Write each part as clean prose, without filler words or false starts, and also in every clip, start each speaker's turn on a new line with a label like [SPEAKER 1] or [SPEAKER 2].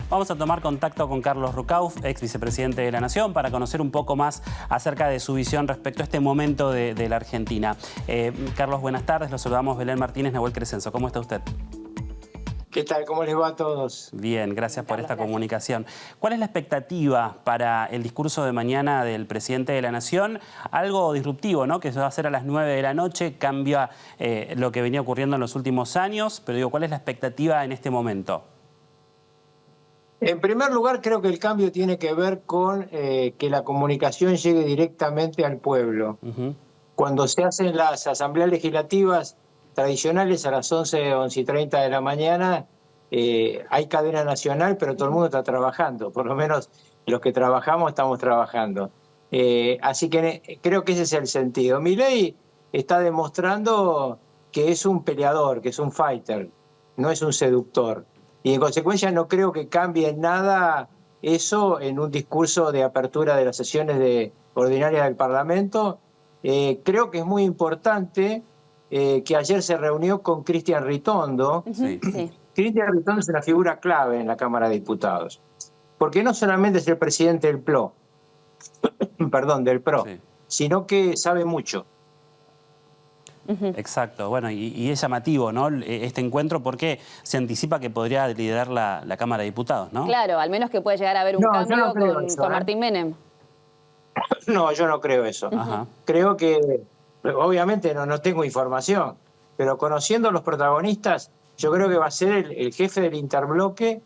[SPEAKER 1] Vamos a tomar contacto con Carlos Rucauf, ex vicepresidente de la Nación, para conocer un poco más acerca de su visión respecto a este momento de la Argentina. Carlos, buenas tardes. Los saludamos Belén Martínez, Nahuel Crescenzo. ¿Cómo está usted?
[SPEAKER 2] ¿Qué tal? ¿Cómo les va a todos?
[SPEAKER 1] Bien, gracias por esta comunicación. ¿Cuál es la expectativa para el discurso de mañana del presidente de la Nación? Algo disruptivo, ¿no? Que se va a hacer a las 9 de la noche, cambia lo que venía ocurriendo en los últimos años, pero digo, ¿cuál es la expectativa en este momento?
[SPEAKER 2] En primer lugar, creo que el cambio tiene que ver con que la comunicación llegue directamente al pueblo. Cuando se hacen las asambleas legislativas tradicionales a las 11, 11:30 de la mañana, hay cadena nacional, pero todo el mundo está trabajando. Por lo menos los que trabajamos estamos trabajando. Así que creo que ese es el sentido. Milei está demostrando que es un peleador, que es un fighter, no es un seductor. Y en consecuencia no creo que cambie en nada eso en un discurso de apertura de las sesiones ordinarias del Parlamento. Creo que es muy importante que ayer se reunió con Cristian Ritondo.
[SPEAKER 1] Sí.
[SPEAKER 2] Cristian Ritondo es una figura clave en la Cámara de Diputados, porque no solamente es el presidente del PRO,
[SPEAKER 1] Sí.
[SPEAKER 2] sino que sabe mucho.
[SPEAKER 1] Exacto, bueno, y es llamativo, ¿no? Este encuentro porque se anticipa que podría liderar la Cámara de Diputados, ¿no?
[SPEAKER 3] Claro, al menos que puede llegar a haber un cambio
[SPEAKER 2] yo no creo eso,
[SPEAKER 3] con Martín Menem.
[SPEAKER 2] No, yo no creo eso.
[SPEAKER 1] Ajá.
[SPEAKER 2] Creo que, obviamente no tengo información, pero conociendo los protagonistas, yo creo que va a ser el jefe del interbloque,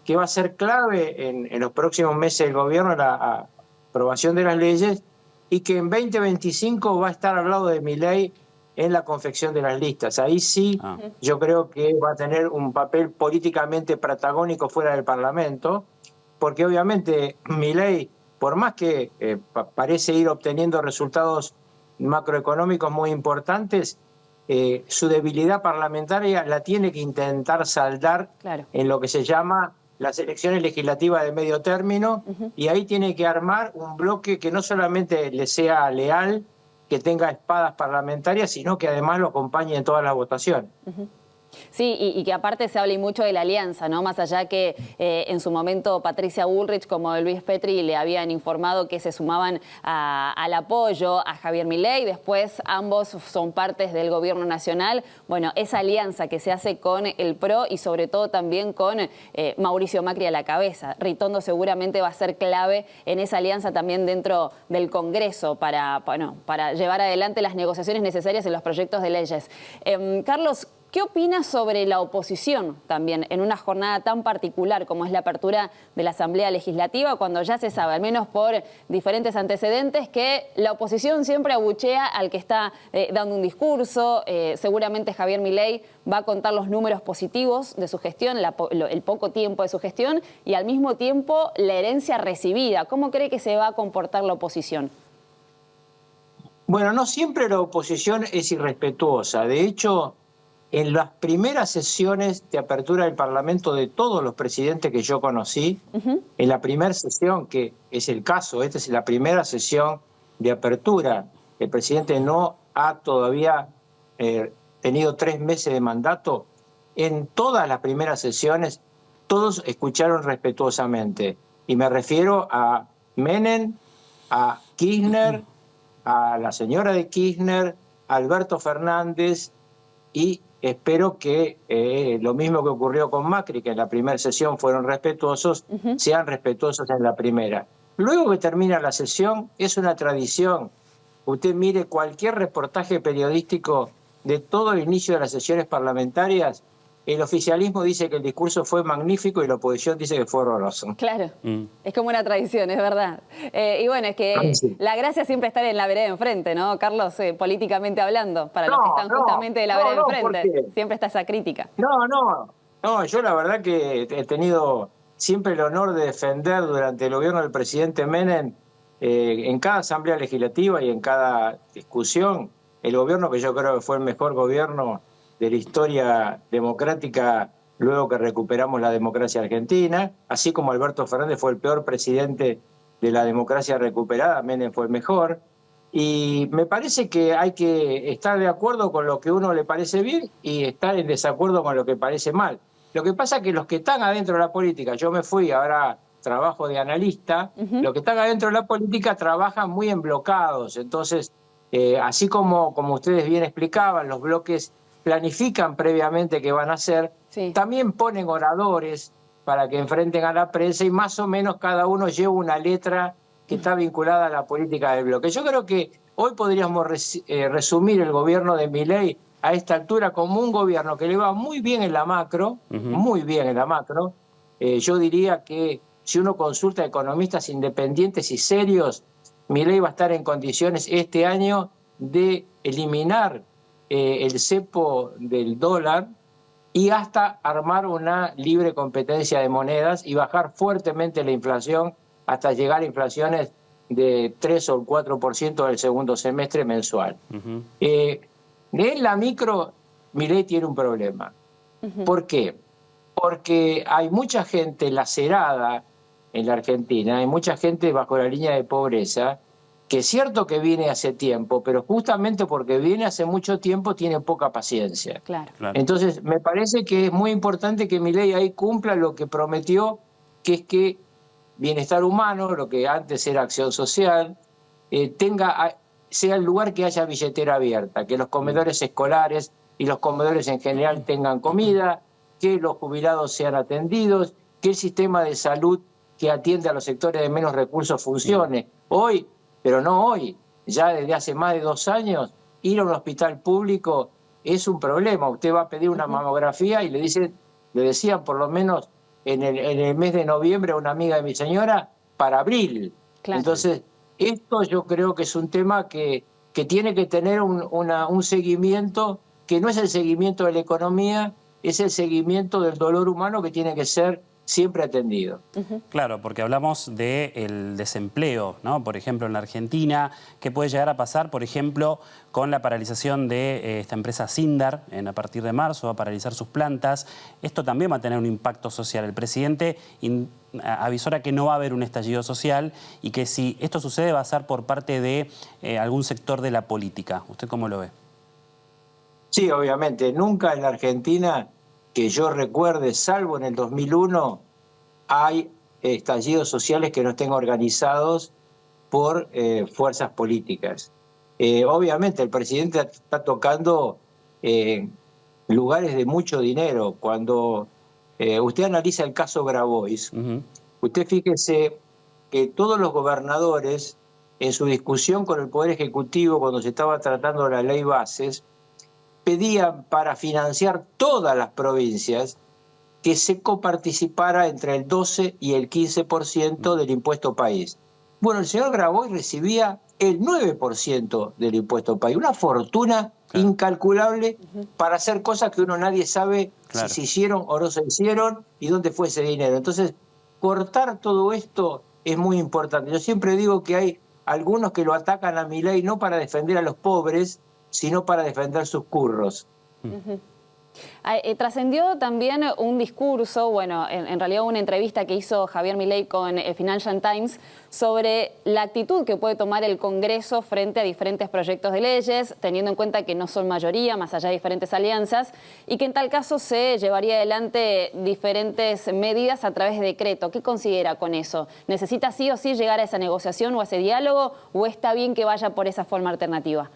[SPEAKER 2] que va a ser clave en los próximos meses del gobierno, la aprobación de las leyes, y que en 2025 va a estar al lado de Milei en la confección de las listas. Ahí sí, yo creo que va a tener un papel políticamente protagónico fuera del Parlamento, porque obviamente Milei, por más que parece ir obteniendo resultados macroeconómicos muy importantes, su debilidad parlamentaria la tiene que intentar saldar en lo que se llama las elecciones legislativas de medio término, y ahí tiene que armar un bloque que no solamente le sea leal, que tenga espadas parlamentarias, sino que además lo acompañe en todas las votaciones.
[SPEAKER 3] Sí, y que aparte se habla mucho de la alianza, ¿no? Más allá que en su momento Patricia Bullrich como Luis Petri le habían informado que se sumaban al apoyo a Javier Milei, después ambos son partes del gobierno nacional. Bueno, esa alianza que se hace con el PRO y sobre todo también con Mauricio Macri a la cabeza. Ritondo seguramente va a ser clave en esa alianza también dentro del Congreso para llevar adelante las negociaciones necesarias en los proyectos de leyes. Carlos, ¿qué opinas sobre la oposición también en una jornada tan particular como es la apertura de la Asamblea Legislativa, cuando ya se sabe, al menos por diferentes antecedentes, que la oposición siempre abuchea al que está dando un discurso? Seguramente Javier Milei va a contar los números positivos de su gestión, el poco tiempo de su gestión y al mismo tiempo la herencia recibida. ¿Cómo cree que se va a comportar la oposición?
[SPEAKER 2] Bueno, no siempre la oposición es irrespetuosa. De hecho, en las primeras sesiones de apertura del Parlamento de todos los presidentes que yo conocí, en la primera sesión, que es el caso, esta es la primera sesión de apertura, el presidente no ha todavía tenido 3 meses de mandato, en todas las primeras sesiones todos escucharon respetuosamente. Y me refiero a Menem, a Kirchner, a la señora de Kirchner, a Alberto Fernández, y espero que lo mismo que ocurrió con Macri, que en la primera sesión fueron respetuosos, sean respetuosos en la primera. Luego que termina la sesión, es una tradición. Usted mire cualquier reportaje periodístico de todo el inicio de las sesiones parlamentarias, el oficialismo dice que el discurso fue magnífico y la oposición dice que fue horroroso.
[SPEAKER 3] Claro, es como una tradición, es verdad. Y bueno, es que la gracia siempre está en la vereda de enfrente, ¿no, Carlos? Políticamente hablando, para los que están justamente de la vereda de enfrente, siempre está esa crítica.
[SPEAKER 2] No, yo la verdad que he tenido siempre el honor de defender durante el gobierno del presidente Menem, en cada asamblea legislativa y en cada discusión, el gobierno que yo creo que fue el mejor gobierno de la historia democrática luego que recuperamos la democracia argentina, así como Alberto Fernández fue el peor presidente de la democracia recuperada, Menem fue el mejor. Y me parece que hay que estar de acuerdo con lo que a uno le parece bien y estar en desacuerdo con lo que parece mal. Lo que pasa es que los que están adentro de la política, yo me fui, ahora trabajo de analista, los que están adentro de la política trabajan muy en blocados. Entonces, así como ustedes bien explicaban, los bloques planifican previamente qué van a hacer, también ponen oradores para que enfrenten a la prensa y más o menos cada uno lleva una letra que está vinculada a la política del bloque. Yo creo que hoy podríamos resumir el gobierno de Milei a esta altura como un gobierno que le va muy bien en la macro, muy bien en la macro. Yo diría que si uno consulta a economistas independientes y serios, Milei va a estar en condiciones este año de eliminar el cepo del dólar y hasta armar una libre competencia de monedas y bajar fuertemente la inflación hasta llegar a inflaciones de 3 o el 4% del segundo semestre mensual. En la micro, Milei tiene un problema. ¿Por qué? Porque hay mucha gente lacerada en la Argentina, hay mucha gente bajo la línea de pobreza, que es cierto que viene hace tiempo, pero justamente porque viene hace mucho tiempo tiene poca paciencia.
[SPEAKER 3] Claro.
[SPEAKER 2] Entonces, me parece que es muy importante que Milei ahí cumpla lo que prometió, que es que bienestar humano, lo que antes era acción social, sea el lugar que haya billetera abierta, que los comedores escolares y los comedores en general tengan comida, que los jubilados sean atendidos, que el sistema de salud que atiende a los sectores de menos recursos funcione. Hoy, pero no hoy, ya desde hace más de 2 años, ir a un hospital público es un problema. Usted va a pedir una mamografía y le decían por lo menos en el mes de noviembre a una amiga de mi señora, para abril. Claro. Entonces, esto yo creo que es un tema que tiene que tener un seguimiento, que no es el seguimiento de la economía, es el seguimiento del dolor humano que tiene que ser siempre atendido.
[SPEAKER 1] Claro, porque hablamos del desempleo, ¿no? Por ejemplo, en la Argentina, ¿qué puede llegar a pasar, por ejemplo, con la paralización de esta empresa Sindar? A partir de marzo va a paralizar sus plantas. Esto también va a tener un impacto social. El presidente avisora que no va a haber un estallido social y que si esto sucede va a ser por parte de algún sector de la política. ¿Usted cómo lo ve?
[SPEAKER 2] Sí, obviamente. Nunca en la Argentina, que yo recuerde, salvo en el 2001, hay estallidos sociales que no estén organizados por fuerzas políticas. Obviamente el presidente está tocando lugares de mucho dinero. Cuando usted analiza el caso Grabois, usted fíjese que todos los gobernadores, en su discusión con el Poder Ejecutivo, cuando se estaba tratando la ley Bases, pedían para financiar todas las provincias que se coparticipara entre el 12 y el 15% del impuesto país. Bueno, el señor Grabois recibía el 9% del impuesto país, una fortuna incalculable para hacer cosas que nadie sabe si se hicieron o no se hicieron y dónde fue ese dinero. Entonces, cortar todo esto es muy importante. Yo siempre digo que hay algunos que lo atacan a Milei no para defender a los pobres, sino para defender sus curros.
[SPEAKER 3] Trascendió también un discurso, bueno, en realidad una entrevista que hizo Javier Milei con Financial Times sobre la actitud que puede tomar el Congreso frente a diferentes proyectos de leyes, teniendo en cuenta que no son mayoría, más allá de diferentes alianzas, y que en tal caso se llevaría adelante diferentes medidas a través de decreto. ¿Qué considera con eso? ¿Necesita sí o sí llegar a esa negociación o a ese diálogo, o está bien que vaya por esa forma alternativa?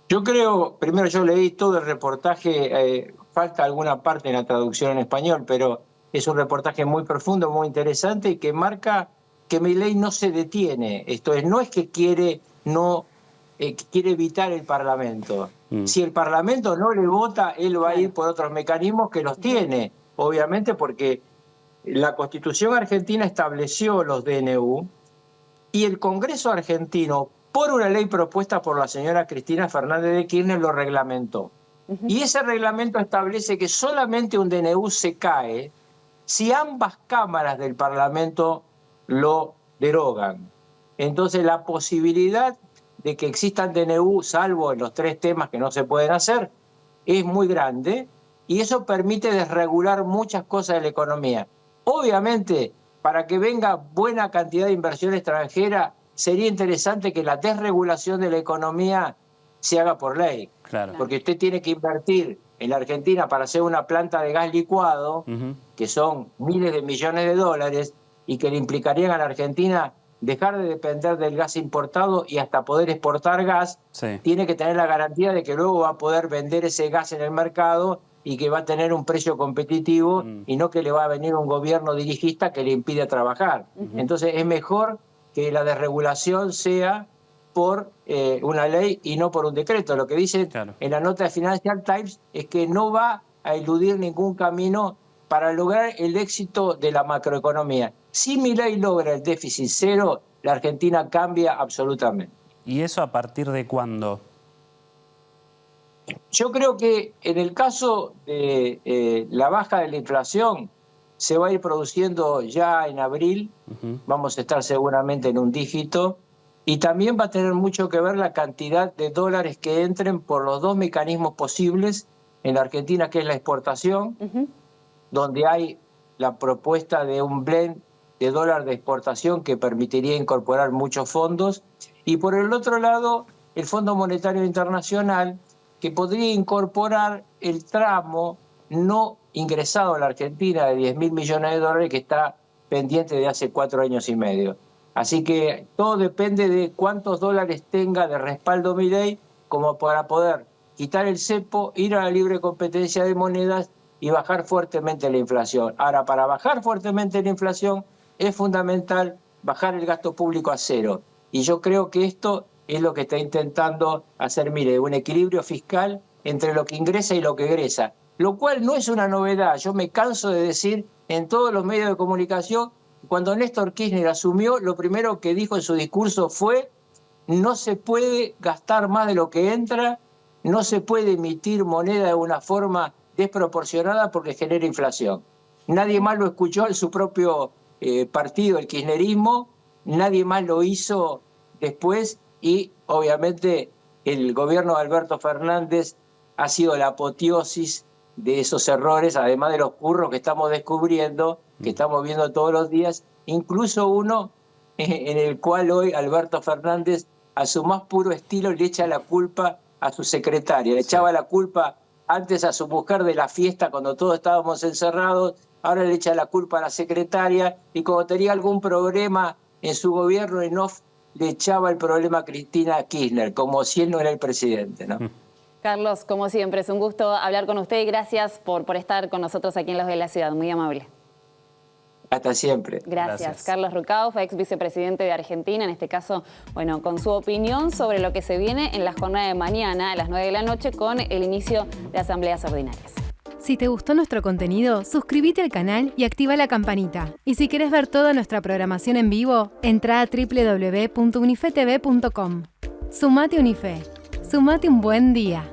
[SPEAKER 2] Yo creo, primero yo leí todo el reportaje, falta alguna parte en la traducción en español, pero es un reportaje muy profundo, muy interesante y que marca que Milei no se detiene. Esto es, no es que quiere evitar el Parlamento. Si el Parlamento no le vota, él va a ir por otros mecanismos que los tiene, obviamente porque la Constitución argentina estableció los DNU y el Congreso argentino, por una ley propuesta por la señora Cristina Fernández de Kirchner, lo reglamentó. Y ese reglamento establece que solamente un DNU se cae si ambas cámaras del Parlamento lo derogan. Entonces la posibilidad de que existan DNU, salvo en los 3 temas que no se pueden hacer, es muy grande y eso permite desregular muchas cosas de la economía. Obviamente, para que venga buena cantidad de inversión extranjera, sería interesante que la desregulación de la economía se haga por ley.
[SPEAKER 1] Claro.
[SPEAKER 2] Porque usted tiene que invertir en la Argentina para hacer una planta de gas licuado, que son miles de millones de dólares, y que le implicarían a la Argentina dejar de depender del gas importado y hasta poder exportar gas.
[SPEAKER 1] Sí.
[SPEAKER 2] Tiene que tener la garantía de que luego va a poder vender ese gas en el mercado y que va a tener un precio competitivo y no que le va a venir un gobierno dirigista que le impide trabajar. Entonces es mejor que la desregulación sea por una ley y no por un decreto. Lo que dice en la nota de Financial Times es que no va a eludir ningún camino para lograr el éxito de la macroeconomía. Si Milei logra el déficit cero, la Argentina cambia absolutamente.
[SPEAKER 1] ¿Y eso a partir de cuándo?
[SPEAKER 2] Yo creo que en el caso de la baja de la inflación se va a ir produciendo ya en abril, vamos a estar seguramente en un dígito, y también va a tener mucho que ver la cantidad de dólares que entren por los dos mecanismos posibles en la Argentina, que es la exportación, donde hay la propuesta de un blend de dólar de exportación que permitiría incorporar muchos fondos, y por el otro lado el Fondo Monetario Internacional, que podría incorporar el tramo no ingresado a la Argentina de 10.000 millones de dólares que está pendiente de hace 4 años y medio. Así que todo depende de cuántos dólares tenga de respaldo Milei como para poder quitar el cepo, ir a la libre competencia de monedas y bajar fuertemente la inflación. Ahora, para bajar fuertemente la inflación es fundamental bajar el gasto público a cero. Y yo creo que esto es lo que está intentando hacer Milei, un equilibrio fiscal entre lo que ingresa y lo que egresa, lo cual no es una novedad. Yo me canso de decir en todos los medios de comunicación, cuando Néstor Kirchner asumió, lo primero que dijo en su discurso fue: no se puede gastar más de lo que entra, no se puede emitir moneda de una forma desproporcionada porque genera inflación. Nadie más lo escuchó en su propio partido, el kirchnerismo, nadie más lo hizo después, y obviamente el gobierno de Alberto Fernández ha sido la apoteosis de esos errores, además de los curros que estamos descubriendo, que estamos viendo todos los días, incluso uno en el cual hoy Alberto Fernández, a su más puro estilo, le echa la culpa a su secretaria. Le echaba la culpa antes a su mujer de la fiesta cuando todos estábamos encerrados, ahora le echa la culpa a la secretaria, y cuando tenía algún problema en su gobierno en off, le echaba el problema a Cristina Kirchner, como si él no era el presidente, ¿no?
[SPEAKER 3] Carlos, como siempre, es un gusto hablar con usted y gracias por estar con nosotros aquí en Los de la Ciudad. Muy amable.
[SPEAKER 2] Hasta siempre.
[SPEAKER 3] Gracias. Carlos Rucauf, ex vicepresidente de Argentina, en este caso, bueno, con su opinión sobre lo que se viene en la jornada de mañana a las 9 de la noche con el inicio de asambleas ordinarias.
[SPEAKER 4] Si te gustó nuestro contenido, suscríbete al canal y activa la campanita. Y si querés ver toda nuestra programación en vivo, entra a www.unifetv.com. Sumate Unife. Sumate un buen día.